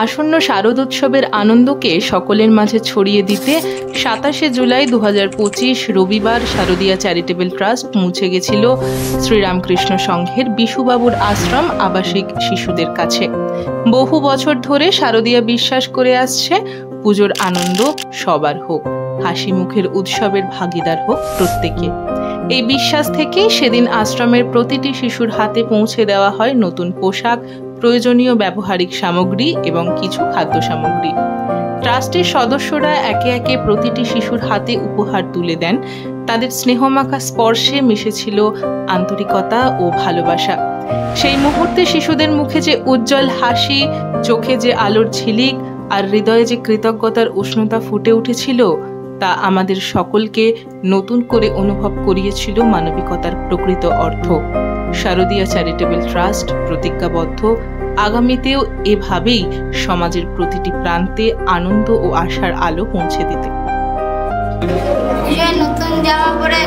আসন্ন শারদোৎসবের আনন্দকে সকলের মাঝে ছড়িয়ে দিতে ২৭শে জুলাই ২০২৫ রবিবার শারদীয়া চ্যারিটেবল ট্রাস্ট পৌঁছে গেছিল শ্রীরামকৃষ্ণ সংঘের বিশুবাবুর আশ্রম আবাসিক শিশুদের কাছে। বহু বছর ধরে শারদীয়া বিশ্বাস করে আসছে, পুজোর আনন্দ সবার হোক, হাসি মুখের উৎসবের ভাগিদার হোক প্রত্যেকে। এই বিশ্বাস থেকেই সেদিন আশ্রমের প্রতিটি শিশুর হাতে পৌঁছে দেওয়া হয় নতুন পোশাক, প্রয়োজনীয় ব্যবহারিক সামগ্রী এবং কিছু খাদ্য সামগ্রী। ট্রাস্টের সদস্যরা একে একে প্রতিটি শিশুর হাতে উপহার তুলে দেন। তাদের স্নেহমাখা স্পর্শে মিশেছিল আন্তরিকতা ও ভালোবাসা। সেই মুহূর্তে শিশুদের মুখে যে উজ্জ্বল হাসি, চোখে যে আলোর ঝিলিক আর হৃদয়ে যে কৃতজ্ঞতার উষ্ণতা ফুটে উঠেছিল, তা আমাদের সকলকে নতুন করে অনুভব করিয়েছিল মানবিকতার প্রকৃত অর্থ। শারদীয়া চ্যারিটেবল ট্রাস্ট প্রতিজ্ঞাবদ্ধ, আগামীতেও এভাবেই সমাজের প্রতিটি প্রান্তে আনন্দ ও আশার আলো পৌঁছে দিতে। নতুন জামা পরে